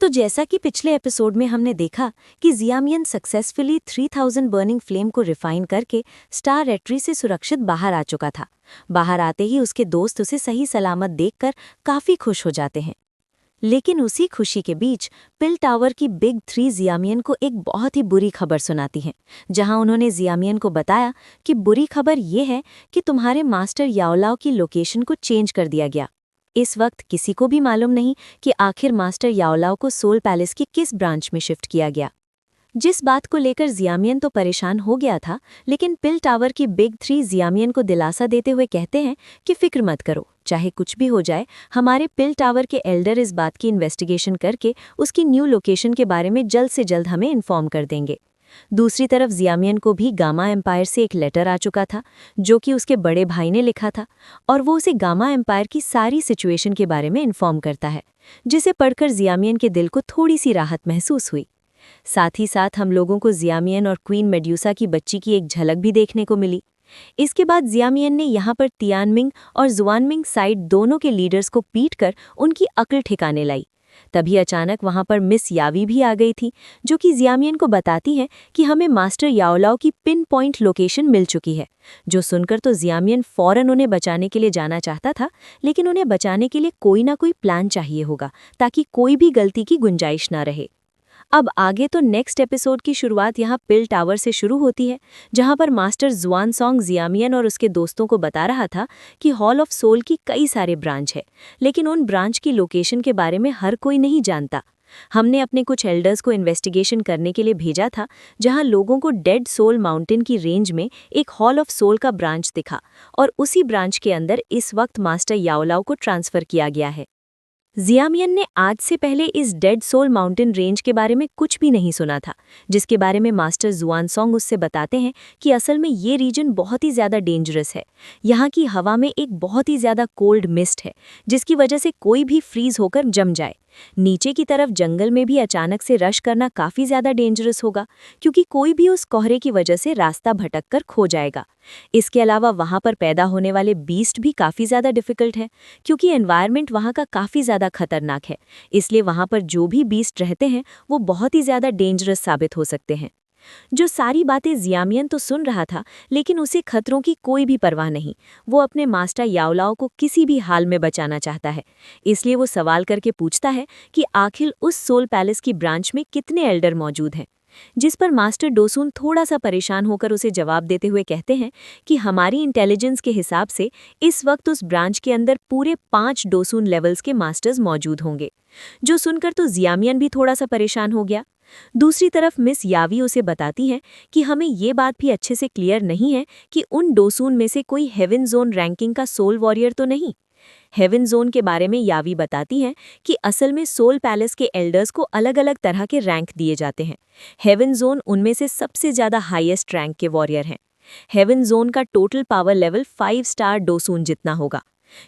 तो जैसा कि पिछले एपिसोड में हमने देखा कि जियामियन सक्सेसफुली 3000 बर्निंग फ्लेम को रिफाइन करके स्टार रेट्री से सुरक्षित बाहर आ चुका था। बाहर आते ही उसके दोस्त उसे सही सलामत देखकर काफी खुश हो जाते हैं। लेकिन उसी खुशी के बीच पिल टावर की बिग थ्री जियामियन को एक बहुत ही बुरी खबर सुनाती हैं, जहां उन्होंने जियामियन को बताया कि बुरी खबर ये है कि तुम्हारे मास्टर याओलाओ की लोकेशन को चेंज कर दिया गया। इस वक्त किसी को भी मालूम नहीं कि आखिर मास्टर याओलाओ को सोल पैलेस की किस ब्रांच में शिफ्ट किया गया। जिस बात को लेकर जियामियन तो परेशान हो गया था, लेकिन पिल टावर की बिग थ्री जियामियन को दिलासा देते हुए कहते हैं कि फिक्र मत करो, चाहे कुछ भी हो जाए, हमारे पिल टावर के एल्डर इस बात की इन्वेस्टिगेशन करके उसकी न्यू लोकेशन के बारे में जल्द से जल्द हमें इन्फॉर्म कर देंगे। दूसरी तरफ जियामियन को भी गामा एम्पायर से एक लेटर आ चुका था, जो कि उसके बड़े भाई ने लिखा था, और वो उसे गामा एम्पायर की सारी सिचुएशन के बारे में इन्फॉर्म करता है, जिसे पढ़कर जियामियन के दिल को थोड़ी सी राहत महसूस हुई। साथ ही साथ हम लोगों को जियामियन और क्वीन मेड्यूसा की बच्ची की एक झलक भी देखने को मिली। इसके बाद जियामियन ने यहाँ पर तियानमिंग और जुआनमिंग साइड दोनों के लीडर्स को पीटकर उनकी अक्ल ठिकाने लाई। तभी अचानक वहां पर मिस यावी भी आ गई थी, जो कि जियामियन को बताती है कि हमें मास्टर याओलाओ की पिन पॉइंट लोकेशन मिल चुकी है। जो सुनकर तो जियामियन फौरन उन्हें बचाने के लिए जाना चाहता था, लेकिन उन्हें बचाने के लिए कोई ना कोई प्लान चाहिए होगा ताकि कोई भी गलती की गुंजाइश ना रहे। अब आगे तो नेक्स्ट एपिसोड की शुरुआत यहाँ पिल टावर से शुरू होती है, जहाँ पर मास्टर जुआन सॉन्ग जियामियन और उसके दोस्तों को बता रहा था कि हॉल ऑफ सोल की कई सारे ब्रांच है, लेकिन उन ब्रांच की लोकेशन के बारे में हर कोई नहीं जानता। हमने अपने कुछ एल्डर्स को इन्वेस्टिगेशन करने के लिए भेजा था, जहां लोगों को डेड सोल माउंटेन की रेंज में एक हॉल ऑफ सोल का ब्रांच दिखा, और उसी ब्रांच के अंदर इस वक्त मास्टर याओलाओ को ट्रांसफर किया गया है। जियामियन ने आज से पहले इस डेड सोल माउंटेन रेंज के बारे में कुछ भी नहीं सुना था, जिसके बारे में मास्टर जुआनसोंग उससे बताते हैं कि असल में ये रीजन बहुत ही ज़्यादा डेंजरस है। यहाँ की हवा में एक बहुत ही ज़्यादा कोल्ड मिस्ट है, जिसकी वजह से कोई भी फ्रीज होकर जम जाए। नीचे की तरफ जंगल में भी अचानक से रश करना काफ़ी ज़्यादा डेंजरस होगा, क्योंकि कोई भी उस कोहरे की वजह से रास्ता भटक कर खो जाएगा। इसके अलावा वहाँ पर पैदा होने वाले बीस्ट भी काफ़ी ज़्यादा डिफ़िकल्ट है, क्योंकि एनवायरनमेंट वहाँ का काफ़ी ज़्यादा खतरनाक है। इसलिए वहाँ पर जो भी बीस्ट रहते हैं वो बहुत ही ज़्यादा डेंजरस साबित हो सकते हैं। जो सारी बातें जियामियन तो सुन रहा था, लेकिन उसे खतरों की कोई भी परवाह नहीं। वो अपने मास्टर याओलाओ को किसी भी हाल में बचाना चाहता है। इसलिए वो सवाल करके पूछता है कि आखिर उस सोल पैलेस की ब्रांच में कितने एल्डर मौजूद हैं, जिस पर मास्टर डोसून थोड़ा सा परेशान होकर उसे जवाब देते हुए कहते हैं कि हमारी इंटेलिजेंस के हिसाब से इस वक्त उस ब्रांच के अंदर पूरे 5 डोसून लेवल्स के मास्टर्स मौजूद होंगे। जो सुनकर तो जियामियन भी थोड़ा सा परेशान हो गया। दूसरी तरफ मिस यावी उसे बताती हैं कि हमें ये बात भी अच्छे से क्लियर नहीं है कि उन डोसून में से कोई हेवन जोन रैंकिंग का सोल वॉरियर तो नहीं। हेवन जोन के बारे में यावी बताती हैं कि असल में सोल पैलेस के एल्डर्स को अलग अलग तरह के रैंक दिए जाते हैं। हेवन जोन उनमें से सबसे ज़्यादा हाईएस्ट रैंक के वॉरियर हैं। हेवन जोन का टोटल पावर लेवल 5 स्टार डोसून जितना होगा।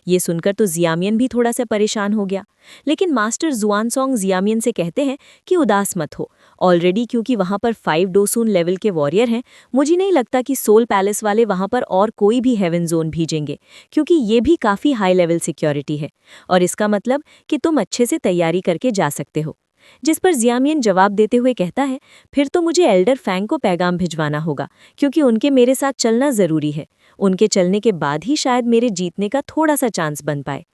ये सुनकर तो जियामियन भी थोड़ा सा परेशान हो गया, लेकिन मास्टर जुआनसोंग जियामियन से कहते हैं कि उदास मत हो। ऑलरेडी क्योंकि वहाँ पर 5 डोसून लेवल के वॉरियर हैं, मुझे नहीं लगता कि सोल पैलेस वाले वहाँ पर और कोई भी हेवन जोन भेजेंगे, क्योंकि ये भी काफ़ी हाई लेवल सिक्योरिटी है, और इसका मतलब कि तुम अच्छे से तैयारी करके जा सकते हो। जिस पर जियामियन जवाब देते हुए कहता है, फिर तो मुझे एल्डर फैंग को पैगाम भिजवाना होगा, क्योंकि उनके मेरे साथ चलना ज़रूरी है। उनके चलने के बाद ही शायद मेरे जीतने का थोड़ा सा चांस बन पाए।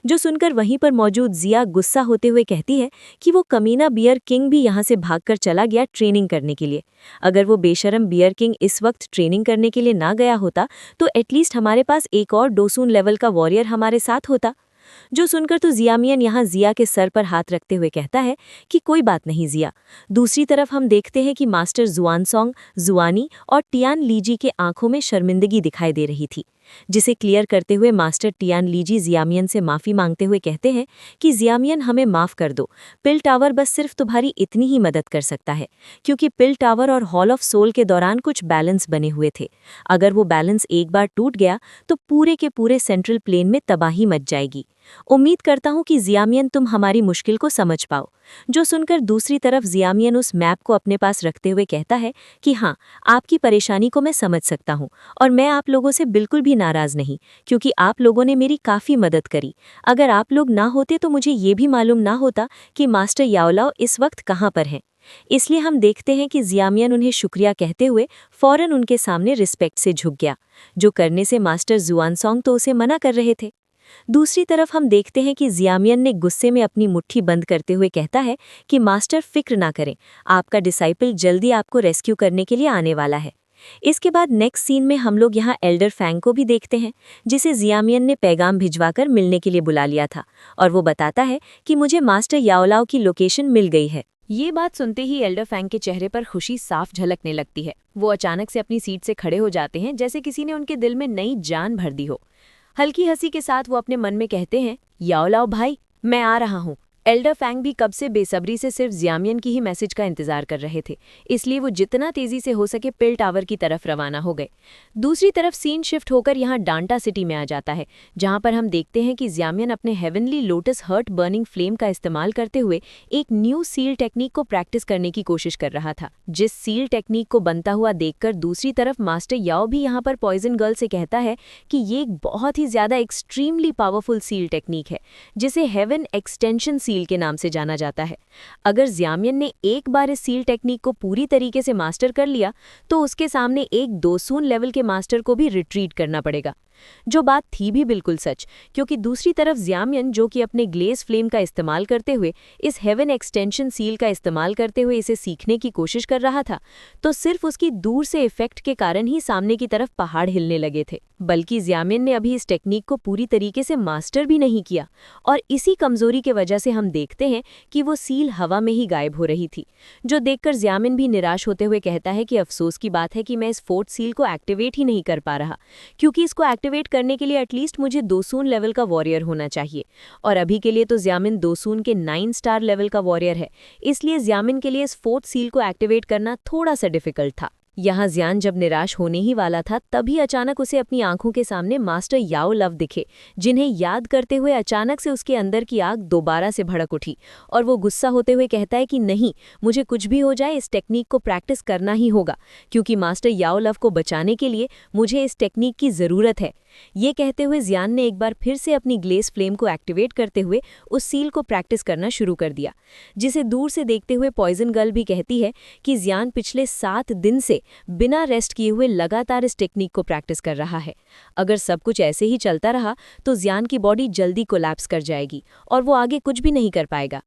जो सुनकर वहीं पर मौजूद जिया गुस्सा होते हुए कहती है कि वो कमीना बियर किंग भी यहाँ से भागकर चला गया ट्रेनिंग करने के लिए। अगर वो बेशरम बियर किंग इस वक्त ट्रेनिंग करने के लिए ना गया होता, तो एटलीस्ट हमारे पास एक और डोसून लेवल का वॉरियर हमारे साथ होता। जो सुनकर तो जियामियन यहाँ जिया के सर पर हाथ रखते हुए कहता है कि कोई बात नहीं जिया। दूसरी तरफ हम देखते हैं कि मास्टर जुआनसोंग, जुआनी और टियान लीजी के आंखों में शर्मिंदगी दिखाई दे रही थी, जिसे क्लियर करते हुए मास्टर टियान लीजी जियामियन से माफ़ी मांगते हुए कहते हैं कि जियामियन हमें माफ़ कर दो, पिल टावर बस सिर्फ तुम्हारी इतनी ही मदद कर सकता है, क्योंकि पिल टावर और हॉल ऑफ सोल के दौरान कुछ बैलेंस बने हुए थे। अगर वो बैलेंस एक बार टूट गया तो पूरे के पूरे सेंट्रल प्लेन में तबाही मच जाएगी। उम्मीद करता हूँ कि जियामियन तुम हमारी मुश्किल को समझ पाओ। जो सुनकर दूसरी तरफ जियामियन उस मैप को अपने पास रखते हुए कहता है कि हाँ, आपकी परेशानी को मैं समझ सकता हूँ और मैं आप लोगों से बिल्कुल भी नाराज नहीं, क्योंकि आप लोगों ने मेरी काफ़ी मदद करी। अगर आप लोग ना होते तो मुझे ये भी मालूम ना होता कि मास्टर याओलाओ इस वक्त कहाँ पर हैं। इसलिए हम देखते हैं कि जियामियन उन्हें शुक्रिया कहते हुए फौरन उनके सामने रिस्पेक्ट से झुक गया, जो करने से मास्टर जुआनसोंग तो उसे मना कर रहे थे। दूसरी तरफ हम देखते हैं कि जियामियन ने गुस्से में अपनी मुट्ठी बंद करते हुए कहता है कि मास्टर फिक्र ना करें, आपका डिसाइपल जल्दी आपको रेस्क्यू करने के लिए आने वाला है। इसके बाद नेक्स्ट सीन में हम लोग यहाँ एल्डर फैंग को भी देखते हैं, जिसे जियामियन ने पैगाम भिजवाकर मिलने के लिए बुला लिया था, और वो बताता है कि मुझे मास्टर याओलाओ की लोकेशन मिल गई है। ये बात सुनते ही एल्डर फैंग के चेहरे पर खुशी साफ झलकने लगती है। वो अचानक से अपनी सीट से खड़े हो जाते हैं, जैसे किसी ने उनके दिल में नई जान भर दी हो। हल्की हंसी के साथ वो अपने मन में कहते हैं, याओलाओ भाई, मैं आ रहा हूँ। एल्डर फैंग भी कब से बेसब्री से सिर्फ जियामियन की ही मैसेज का इंतजार कर रहे थे, इसलिए वो जितना तेजी से हो सके पिल टावर की तरफ रवाना हो गए। दूसरी तरफ सीन शिफ्ट होकर यहाँ डांटा सिटी में आ जाता है, जहाँ पर हम देखते हैं कि जियामियन अपने heavenly lotus heart burning flame का इस्तेमाल करते हुए एक न्यू सील टेक्निक को प्रैक्टिस करने की कोशिश कर रहा था। जिस सील टेक्निक को बनता हुआ देखकर दूसरी तरफ मास्टर याओ भी यहाँ पर पॉइजन गर्ल से कहता है कि ये एक बहुत ही ज्यादा एक्सट्रीमली पावरफुल सील टेक्निक है, जिसे हेवन एक्सटेंशन सील के नाम से जाना जाता है। अगर जियामियन ने एक बार इस सील टेक्निक को पूरी तरीके से मास्टर कर लिया तो उसके सामने एक दोसून लेवल के मास्टर को भी रिट्रीट करना पड़ेगा, जो बात थी भी बिल्कुल सच, क्योंकि दूसरी तरफ जियामियन, जो कि अपने ग्लेज फ्लेम का इस्तेमाल करते हुए इस हेवन एक्सटेंशन सील का इस्तेमाल करते हुए इसे सीखने की कोशिश कर रहा था, तो सिर्फ उसकी दूर से इफेक्ट के कारण ही सामने की तरफ पहाड़ हिलने लगे थे, बल्कि जियामियन ने अभी इस टेक्निक को पूरी तरीके से मास्टर भी नहीं किया, और इसी कमजोरी के वजह से हम देखते हैं कि वो सील हवा में ही गायब हो रही थी, जो देखकर जियामियन भी निराश होते हुए कहता है कि अफसोस की बात है कि मैं इस फोर्थ सील को एक्टिवेट ही नहीं कर पा रहा, क्योंकि इसको एक्टिवेट करने के लिए एटलीस्ट मुझे दोसून लेवल का वॉरियर होना चाहिए, और अभी के लिए तो जियामिन दोसून के 9 स्टार लेवल का वॉरियर है, इसलिए जियामिन के लिए इस फोर्थ सील को एक्टिवेट करना थोड़ा सा डिफिकल्ट था। यहाँ जियान जब निराश होने ही वाला था, तभी अचानक उसे अपनी आंखों के सामने मास्टर याओ लव दिखे, जिन्हें याद करते हुए अचानक से उसके अंदर की आग दोबारा से भड़क उठी, और वो गुस्सा होते हुए कहता है कि नहीं, मुझे कुछ भी हो जाए इस टेक्निक को प्रैक्टिस करना ही होगा, क्योंकि मास्टर याओ लव को बचाने के लिए मुझे इस टेक्निक की ज़रूरत है। ये कहते हुए जियान ने एक बार फिर से अपनी ग्लेस फ्लेम को एक्टिवेट करते हुए उस सील को प्रैक्टिस करना शुरू कर दिया, जिसे दूर से देखते हुए पॉइजन गर्ल भी कहती है कि जियान पिछले 7 दिन से बिना रेस्ट किए हुए लगातार इस टेक्निक को प्रैक्टिस कर रहा है। अगर सब कुछ ऐसे ही चलता रहा तो जियान की बॉडी जल्दी कोलैप्स कर जाएगी और वो आगे कुछ भी नहीं कर पाएगा।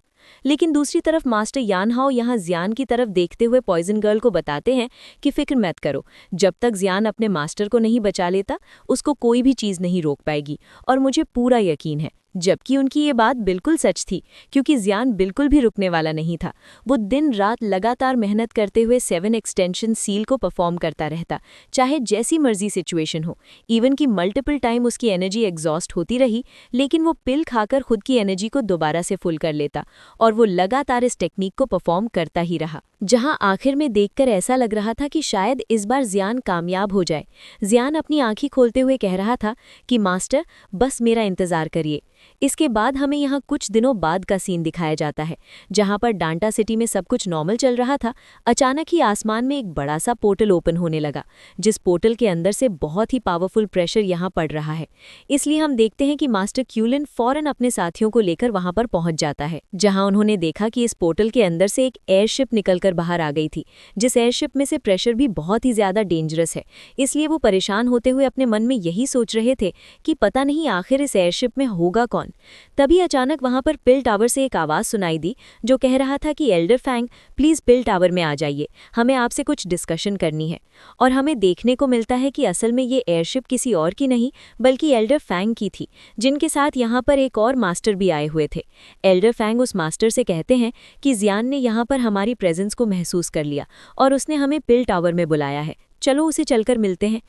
लेकिन दूसरी तरफ मास्टर यान हाओ यहाँ जियान की तरफ देखते हुए पॉइजन गर्ल को बताते हैं कि फिक्र मत करो, जब तक जियान अपने मास्टर को नहीं बचा लेता उसको कोई भी चीज़ नहीं रोक पाएगी, और मुझे पूरा यकीन है। जबकि उनकी ये बात बिल्कुल सच थी, क्योंकि जियान बिल्कुल भी रुकने वाला नहीं था। वो दिन रात लगातार मेहनत करते हुए 7 एक्सटेंशन सील को परफॉर्म करता रहता, चाहे जैसी मर्जी सिचुएशन हो। इवन कि मल्टीपल टाइम उसकी एनर्जी एग्जॉस्ट होती रही, लेकिन वो पिल खाकर खुद की एनर्जी को दोबारा से फुल कर लेता, और वो लगातार इस टेक्निक को परफॉर्म करता ही रहा, जहां आखिर में देखकर ऐसा लग रहा था कि शायद इस बार जियान कामयाब हो जाए। जियान अपनी आंखें खोलते हुए कह रहा था कि मास्टर, बस मेरा इंतजार करिए। इसके बाद हमें यहाँ कुछ दिनों बाद का सीन दिखाया जाता है, जहाँ पर डांटा सिटी में सब कुछ नॉर्मल चल रहा था। अचानक ही आसमान में एक बड़ा सा पोर्टल ओपन होने लगा, जिस पोर्टल के अंदर से बहुत ही पावरफुल प्रेशर यहाँ पड़ रहा है। इसलिए हम देखते हैं कि मास्टर क्यूलिन फौरन अपने साथियों को लेकर वहां पर पहुंच जाता है, जहां उन्होंने देखा कि इस पोर्टल के अंदर से एक एयरशिप निकलकर बाहर आ गई थी, जिस एयरशिप में से प्रेशर भी बहुत ही ज्यादा डेंजरस है। इसलिए वो परेशान होते हुए अपने मन में यही सोच रहे थे कि पता नहीं आखिर इस एयरशिप में होगा कौन। तभी अचानक वहां पर पिल टावर से एक आवाज सुनाई दी, जो कह रहा था कि elder Fang, please pill tower में आ जाइए, हमें आपसे कुछ डिस्कशन करनी है। और हमें देखने को मिलता है कि असल में ये एयरशिप किसी और की नहीं बल्कि एल्डर फैंग की थी, जिनके साथ यहाँ पर एक और मास्टर भी आए हुए थे। एल्डर फैंग उस मास्टर से कहते हैं कि जियान ने यहाँ पर हमारी प्रेजेंस को महसूस कर लिया और उसने हमें पिल टावर में बुलाया है। चलो उसे चलकर मिलते हैं।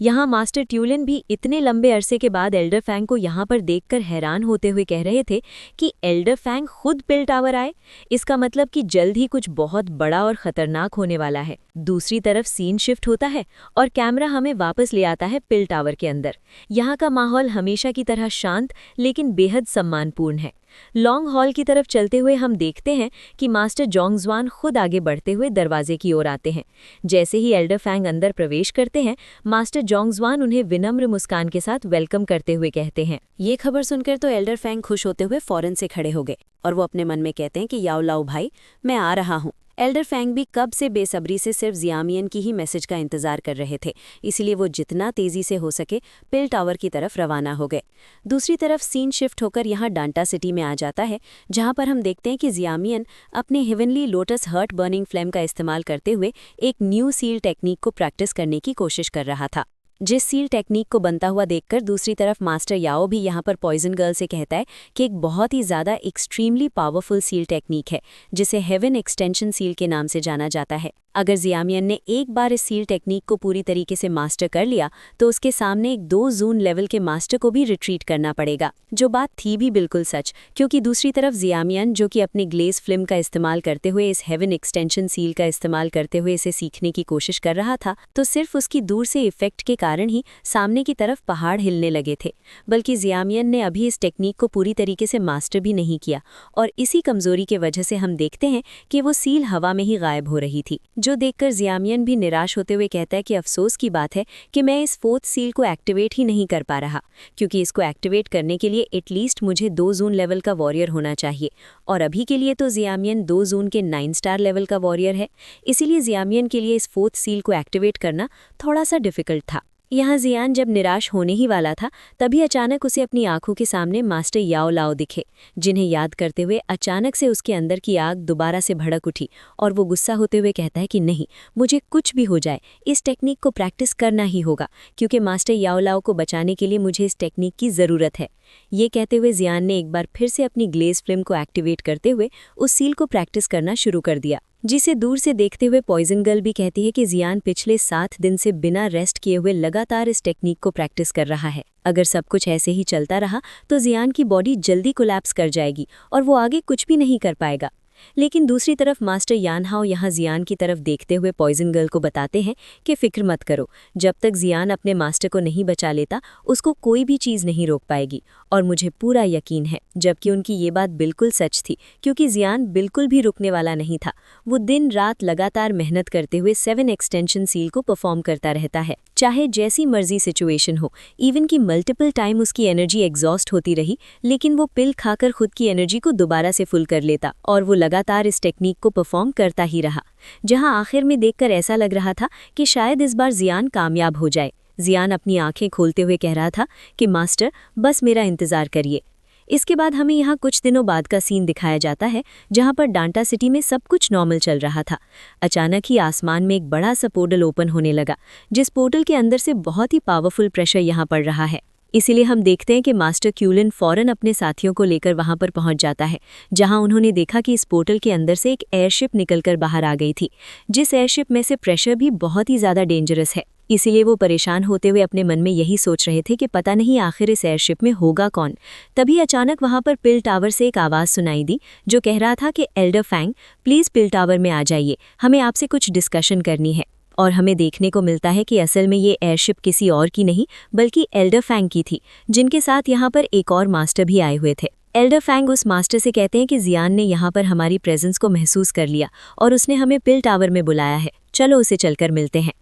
यहाँ मास्टर ट्यूलिन भी इतने लंबे अरसे के बाद एल्डर फैंग को यहाँ पर देखकर हैरान होते हुए कह रहे थे कि एल्डर फैंग खुद पिल टावर आए, इसका मतलब कि जल्द ही कुछ बहुत बड़ा और खतरनाक होने वाला है। दूसरी तरफ सीन शिफ्ट होता है और कैमरा हमें वापस ले आता है पिल टावर के अंदर। यहाँ का माहौल हमेशा की तरह शांत लेकिन बेहद सम्मानपूर्ण है। लॉन्ग हॉल की तरफ चलते हुए हम देखते हैं कि मास्टर जोंगजुआन खुद आगे बढ़ते हुए दरवाजे की ओर आते हैं। जैसे ही एल्डर फैंग अंदर प्रवेश करते हैं, मास्टर जोंगजुआन उन्हें विनम्र मुस्कान के साथ वेलकम करते हुए कहते हैं। ये खबर सुनकर तो एल्डर फैंग खुश होते हुए फौरन से खड़े हो गए और वो अपने मन में कहते हैं कि याओ लाओ भाई, मैं आ रहा हूँ। एल्डर फैंग भी कब से बेसब्री से सिर्फ जियामियन की ही मैसेज का इंतजार कर रहे थे, इसीलिए वो जितना तेजी से हो सके पिल टावर की तरफ रवाना हो गए। दूसरी तरफ सीन शिफ्ट होकर यहाँ डांटा सिटी में आ जाता है, जहाँ पर हम देखते हैं कि जियामियन अपने heavenly lotus heart burning flame का इस्तेमाल करते हुए एक न्यू सील टेक्निक को प्रैक्टिस करने की कोशिश कर रहा था। जिस सील टेक्निक को बनता हुआ देखकर दूसरी तरफ मास्टर याओ भी यहाँ पर पॉइजन गर्ल से कहता है कि एक बहुत ही ज़्यादा एक्सट्रीमली पावरफुल सील टेक्निक है, जिसे हेवन एक्सटेंशन सील के नाम से जाना जाता है। अगर जियामियन ने एक बार इस सील टेक्निक को पूरी तरीके से मास्टर कर लिया तो उसके सामने एक 2 जून लेवल के मास्टर को भी रिट्रीट करना पड़ेगा, जो बात थी भी बिल्कुल सच, क्योंकि दूसरी तरफ जियामियन, जो कि अपने ग्लेज फिल्म का इस्तेमाल करते हुए इस हेवन एक्सटेंशन सील का इस्तेमाल करते हुए इसे सीखने की कोशिश कर रहा था, तो सिर्फ उसकी दूर से इफेक्ट के कारण ही सामने की तरफ पहाड़ हिलने लगे थे, बल्कि जियामियन ने अभी इस टेक्निक को पूरी तरीके से मास्टर भी नहीं किया और इसी कमजोरी के वजह से हम देखते हैं कि वो सील हवा में ही गायब हो रही थी, जो देखकर जियामियन भी निराश होते हुए कहता है कि अफसोस की बात है कि मैं इस 4th सील को एक्टिवेट ही नहीं कर पा रहा, क्योंकि इसको एक्टिवेट करने के लिए एटलीस्ट मुझे 2 जून लेवल का वॉरियर होना चाहिए, और अभी के लिए तो जियामियन 2 जून के 9 स्टार लेवल का वॉरियर है। इसीलिए जियामियन के लिए इस 4th सील को एक्टिवेट करना थोड़ा सा डिफिकल्ट था। यहाँ जियान जब निराश होने ही वाला था, तभी अचानक उसे अपनी आंखों के सामने मास्टर याओ लाओ दिखे, जिन्हें याद करते हुए अचानक से उसके अंदर की आग दोबारा से भड़क उठी और वो गुस्सा होते हुए कहता है कि नहीं, मुझे कुछ भी हो जाए इस टेक्निक को प्रैक्टिस करना ही होगा, क्योंकि मास्टर याओ लाओ को बचाने के लिए मुझे इस टेक्निक की ज़रूरत है। ये कहते हुए जियान ने एक बार फिर से अपनी ग्लेज फिल्म को एक्टिवेट करते हुए उस सील को प्रैक्टिस करना शुरू कर दिया, जिसे दूर से देखते हुए पॉइजन गर्ल भी कहती है कि जियान पिछले 7 दिन से बिना रेस्ट किए हुए लगातार इस टेक्निक को प्रैक्टिस कर रहा है। अगर सब कुछ ऐसे ही चलता रहा तो जियान की बॉडी जल्दी कोलैप्स कर जाएगी और वो आगे कुछ भी नहीं कर पाएगा। लेकिन दूसरी तरफ मास्टर यानहाओ यहाँ जियान की तरफ देखते हुए पॉइजन गर्ल को बताते हैं कि फिक्र मत करो, जब तक जियान अपने मास्टर को नहीं बचा लेता उसको कोई भी चीज़ नहीं रोक पाएगी, और मुझे पूरा यकीन है। जबकि उनकी ये बात बिल्कुल सच थी, क्योंकि जियान बिल्कुल भी रुकने वाला नहीं था। वो दिन रात लगातार मेहनत करते हुए 7 एक्सटेंशन सील को परफॉर्म करता रहता है, चाहे जैसी मर्जी सिचुएशन हो। इवन कि मल्टीपल टाइम उसकी एनर्जी एग्जॉस्ट होती रही, लेकिन वो पिल खाकर खुद की एनर्जी को दोबारा से फुल कर लेता और वो लगातार इस टेक्निक को परफॉर्म करता ही रहा, जहां आखिर में देखकर ऐसा लग रहा था कि शायद इस बार जियान कामयाब हो जाए। जियान अपनी आंखें खोलते हुए कह रहा था कि मास्टर, बस मेरा इंतजार करिए। इसके बाद हमें यहाँ कुछ दिनों बाद का सीन दिखाया जाता है, जहाँ पर डांटा सिटी में सब कुछ नॉर्मल चल रहा था। अचानक ही आसमान में एक बड़ा सा पोर्टल ओपन होने लगा, जिस पोर्टल के अंदर से बहुत ही पावरफुल प्रेशर यहाँ पड़ रहा है। इसीलिए हम देखते हैं कि मास्टर क्यूलिन फौरन अपने साथियों को लेकर वहां पर पहुंच जाता है, जहां उन्होंने देखा कि इस पोर्टल के अंदर से एक एयरशिप निकलकर बाहर आ गई थी, जिस एयरशिप में से प्रेशर भी बहुत ही ज़्यादा डेंजरस है। इसीलिए वो परेशान होते हुए अपने मन में यही सोच रहे थे कि पता नहीं आखिर इस एयरशिप में होगा कौन। तभी अचानक वहां पर पिल टावर से एक आवाज़ सुनाई दी, जो कह रहा था कि elder Fang, please pill tower में आ जाइए, हमें आपसे कुछ डिस्कशन करनी है। और हमें देखने को मिलता है कि असल में ये एयरशिप किसी और की नहीं बल्कि एल्डर फैंग की थी, जिनके साथ यहाँ पर एक और मास्टर भी आए हुए थे। एल्डर फैंग उस मास्टर से कहते हैं कि जियान ने यहाँ पर हमारी प्रेजेंस को महसूस कर लिया और उसने हमें पिल टावर में बुलाया है, चलो उसे चलकर मिलते हैं।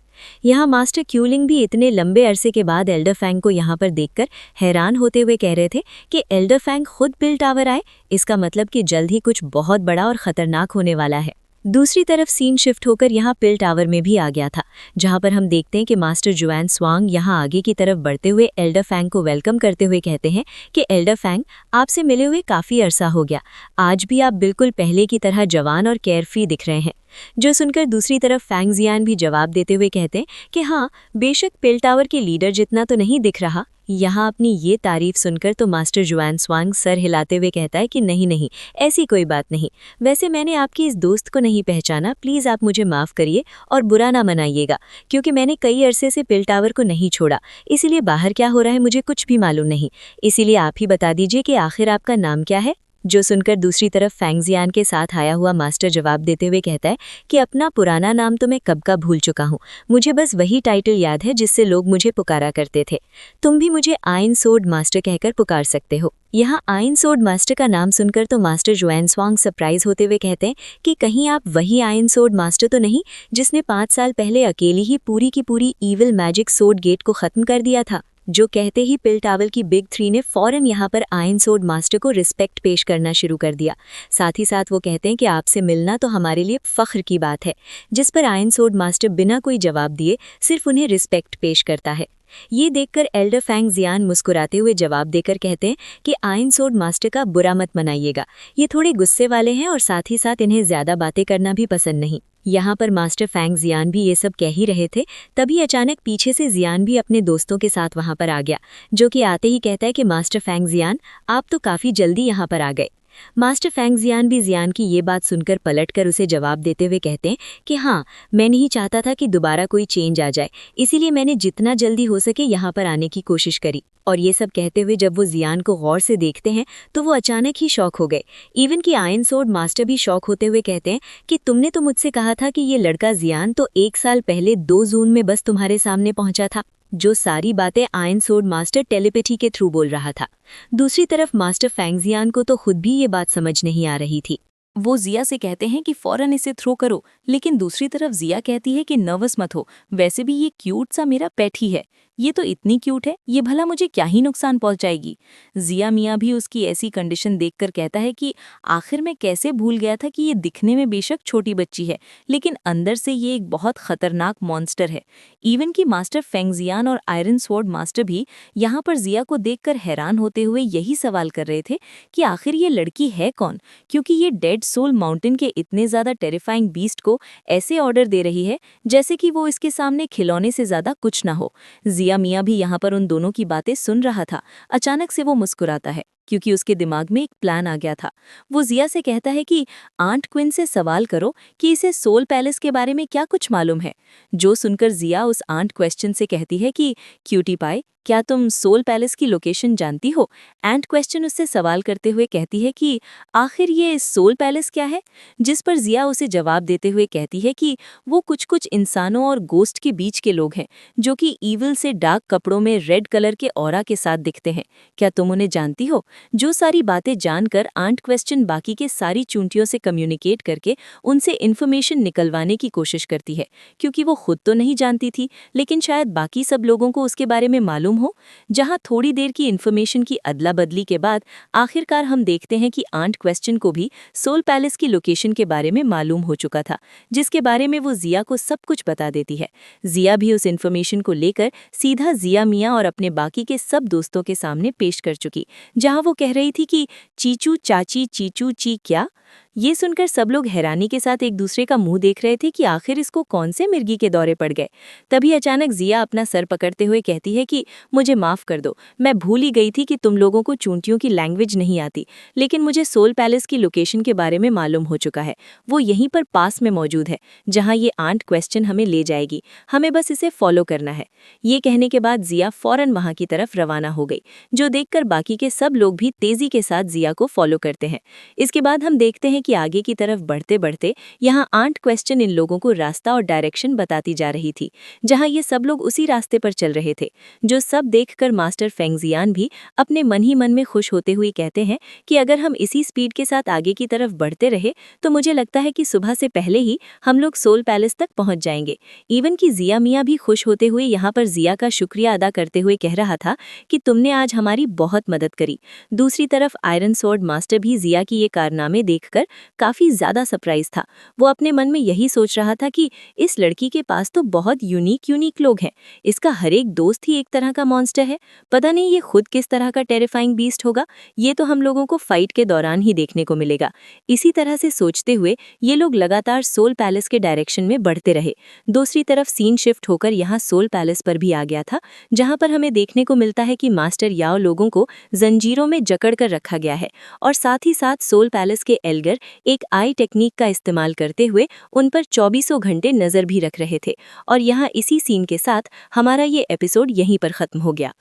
यहाँ मास्टर क्यूलिंग भी इतने लंबे अरसे के बाद एल्डर फैंग को यहाँ पर देखकर हैरान होते हुए कह रहे थे कि एल्डर फैंग खुद पिल टावर आए, इसका मतलब कि जल्द ही कुछ बहुत बड़ा और खतरनाक होने वाला है। दूसरी तरफ सीन शिफ्ट होकर यहाँ पिल टावर में भी आ गया था, जहाँ पर हम देखते हैं कि मास्टर जुआन स्वांग यहाँ आगे की तरफ बढ़ते हुए एल्डर फैंग को वेलकम करते हुए कहते हैं कि एल्डर फैंग, आपसे मिले हुए काफ़ी अरसा हो गया, आज भी आप बिल्कुल पहले की तरह जवान और केयरफ्री दिख रहे हैं। जो सुनकर दूसरी तरफ फैंग जियान भी जवाब देते हुए कहते हैं कि हाँ, बेशक पेल टावर के लीडर जितना तो नहीं दिख रहा। यहाँ अपनी ये तारीफ सुनकर तो मास्टर जुआन स्वांग सर हिलाते हुए कहता है कि नहीं नहीं, ऐसी कोई बात नहीं। वैसे मैंने आपकी इस दोस्त को नहीं पहचाना, प्लीज़ आप मुझे माफ़ करिए और बुरा ना मनाइएगा, क्योंकि मैंने कई अरसे से पेल टावर को नहीं छोड़ा, इसीलिए बाहर क्या हो रहा है मुझे कुछ भी मालूम नहीं। इसीलिए आप ही बता दीजिए कि आखिर आपका नाम क्या है। जो सुनकर दूसरी तरफ फैंग जियान के साथ आया हुआ मास्टर जवाब देते हुए कहता है कि अपना पुराना नाम तो मैं कब का भूल चुका हूँ, मुझे बस वही टाइटल याद है जिससे लोग मुझे पुकारा करते थे। तुम भी मुझे आयरन सोर्ड मास्टर कहकर पुकार सकते हो। यहाँ आयरन सोर्ड मास्टर का नाम सुनकर तो मास्टर जुआन स्वांग सरप्राइज होते हुए कहते हैं कि कहीं आप वही आयरन सोर्ड मास्टर तो नहीं जिसने 5 साल पहले अकेली ही पूरी की पूरी ईविल मैजिक सोर्ड गेट को खत्म कर दिया था। जो कहते ही पिल टावर की बिग 3 ने फौरन यहाँ पर आयरन सोर्ड मास्टर को रिस्पेक्ट पेश करना शुरू कर दिया। साथ ही साथ वो कहते हैं कि आपसे मिलना तो हमारे लिए फ़ख्र की बात है, जिस पर आयरन सोर्ड मास्टर बिना कोई जवाब दिए सिर्फ उन्हें रिस्पेक्ट पेश करता है। ये देखकर एल्डर फैंग जियान मुस्कुराते हुए जवाब देकर कहते हैं कि आयरन सोर्ड मास्टर का बुरा मत मनाइएगा, ये थोड़े गुस्से वाले हैं और साथ ही साथ इन्हें ज़्यादा बातें करना भी पसंद नहीं। यहाँ पर मास्टर फैंग जियान भी ये सब कह ही रहे थे, तभी अचानक पीछे से जियान भी अपने दोस्तों के साथ वहाँ पर आ गया, जो कि आते ही कहता है कि मास्टर फैंग जियान, आप तो काफ़ी जल्दी यहाँ पर आ गए। मास्टर फैंग जियान भी जियान की ये बात सुनकर पलटकर उसे जवाब देते हुए कहते हैं कि हाँ, मैं नहीं चाहता था कि दोबारा कोई चेंज आ जाए, इसीलिए मैंने जितना जल्दी हो सके यहाँ पर आने की कोशिश करी। और ये सब कहते हुए जब वो जियान को गौर से देखते हैं तो वो अचानक ही शॉक हो गए। इवन कि आयरन सोर्ड मास्टर भी शॉक होते हुए कहते हैं कि तुमने तो मुझसे कहा था कि ये लड़का जियान तो 1 साल पहले 2 जून में बस तुम्हारे सामने पहुंचा था। जो सारी बातें आयरन सोर्ड मास्टर टेलीपैथी के थ्रू बोल रहा था। दूसरी तरफ मास्टर फैंग जियान को तो खुद भी ये बात समझ नहीं आ रही थी। वो जिया से कहते हैं कि फौरन इसे थ्रो करो, लेकिन दूसरी तरफ जिया कहती है कि नर्वस मत हो, वैसे भी ये क्यूट सा मेरा पेट ही है, ये तो इतनी क्यूट है, ये भला मुझे क्या ही नुकसान पहुंचाएगी। जिया मियाँ भी उसकी ऐसी कंडीशन देखकर कहता है कि आखिर मैं कैसे भूल गया था कि ये दिखने में बेशक छोटी बच्ची है, लेकिन अंदर से ये एक बहुत खतरनाक मॉन्स्टर है। इवन कि मास्टर फेंग जियान और आयरन स्वॉर्ड मास्टर भी यहाँ पर जिया को देखकर हैरान होते हुए यही सवाल कर रहे थे कि आखिर ये लड़की है कौन, क्योंकि ये डेड सोल माउंटेन के इतने ज़्यादा टेरिफाइंग बीस्ट को ऐसे ऑर्डर दे रही है जैसे कि वो इसके सामने खिलौने से ज़्यादा कुछ ना हो। जिया मियाँ भी यहाँ पर उन दोनों की बातें सुन रहा था। अचानक से वो मुस्कुराता है क्योंकि उसके दिमाग में एक प्लान आ गया था। वो जिया से कहता है कि आंट क्विन से सवाल करो कि इसे सोल पैलेस के बारे में क्या कुछ मालूम है। जो सुनकर जिया उस आंट क्वेश्चन से कहती है कि क्यूटी पाई, क्या तुम सोल पैलेस की लोकेशन जानती हो? एंट क्वेश्चन उससे सवाल करते हुए कहती है कि आखिर ये सोल पैलेस क्या है, जिस पर जिया उसे जवाब देते हुए कहती है कि वो कुछ इंसानों और गोस्ट के बीच के लोग हैं जो कि ईविल से डार्क कपड़ों में रेड कलर के ऑरा के साथ दिखते हैं। क्या तुम उन्हें जानती हो? जो सारी बातें जानकर आंट क्वेश्चन बाकी के सारी चूंटियों से कम्युनिकेट करके उनसे इन्फॉर्मेशन निकलवाने की कोशिश करती है, क्योंकि वो खुद तो नहीं जानती थी लेकिन शायद बाकी सब लोगों को उसके बारे में मालूम हो। जहां थोड़ी देर की इन्फॉर्मेशन की अदला बदली के बाद आखिरकार हम देखते हैं कि आंट क्वेश्चन को भी सोल पैलेस की लोकेशन के बारे में मालूम हो चुका था, जिसके बारे में वो जिया को सब कुछ बता देती है। जिया भी उस इन्फॉर्मेशन को लेकर सीधा जिया मियाँ और अपने बाकी के सब दोस्तों के सामने पेश कर चुकी, जहां वो कह रही थी कि चीचू चाची चीचू ची क्या। ये सुनकर सब लोग हैरानी के साथ एक दूसरे का मुंह देख रहे थे कि आखिर इसको कौन से मिर्गी के दौरे पड़ गए। तभी अचानक जिया अपना सर पकड़ते हुए कहती है कि मुझे माफ़ कर दो, मैं भूल ही गई थी कि तुम लोगों को चूंटियों की लैंग्वेज नहीं आती, लेकिन मुझे सोल पैलेस की लोकेशन के बारे में मालूम हो चुका है। वो यहीं पर पास में मौजूद है जहाँ ये आंट क्वेश्चन हमें ले जाएगी, हमें बस इसे फॉलो करना है। ये कहने के बाद जिया फौरन वहाँ की तरफ रवाना हो गई, जो देखकर बाकी के सब लोग भी तेज़ी के साथ जिया को फॉलो करते हैं। इसके बाद हम देखते हैं कि आगे की तरफ बढ़ते बढ़ते यहाँ आंट क्वेश्चन इन लोगों को रास्ता और डायरेक्शन बताती जा रही थी, जहाँ ये सब लोग उसी रास्ते पर चल रहे थे। जो सब देखकर मास्टर फेंग जियान भी अपने मन ही मन में खुश होते हुए कहते हैं कि अगर हम इसी स्पीड के साथ आगे की तरफ बढ़ते रहे तो मुझे लगता है कि सुबह से पहले ही हम लोग सोल पैलेस तक पहुंच जाएंगे। इवन कि जिया मियाँ भी खुश होते हुए यहाँ पर जिया का शुक्रिया अदा करते हुए कह रहा था कि तुमने आज हमारी बहुत मदद करी। दूसरी तरफ आयरन स्वॉर्ड मास्टर भी जिया की ये कारनामे देखकर काफ़ी ज़्यादा सरप्राइज था। वो अपने मन में यही सोच रहा था कि इस लड़की के पास तो बहुत यूनिक लोग हैं। इसका हर एक दोस्त ही एक तरह का मॉन्स्टर है। पता नहीं ये खुद किस तरह का टेरिफाइंग बीस्ट होगा। ये तो हम लोगों को फाइट के दौरान ही देखने को मिलेगा। इसी तरह से सोचते हुए ये लोग लगातार सोल पैलेस के डायरेक्शन में बढ़ते रहे। दूसरी तरफ सीन शिफ्ट होकर यहाँ सोल पैलेस पर भी आ गया था, जहाँ पर हमें देखने को मिलता है कि मास्टर याओ लोगों को जंजीरों में जकड़ कर रखा गया है और साथ ही साथ सोल पैलेस के एल्गर एक आई टेक्निक का इस्तेमाल करते हुए उन पर 24 घंटे नजर भी रख रहे थे। और यहाँ इसी सीन के साथ हमारा ये एपिसोड यहीं पर खत्म हो गया।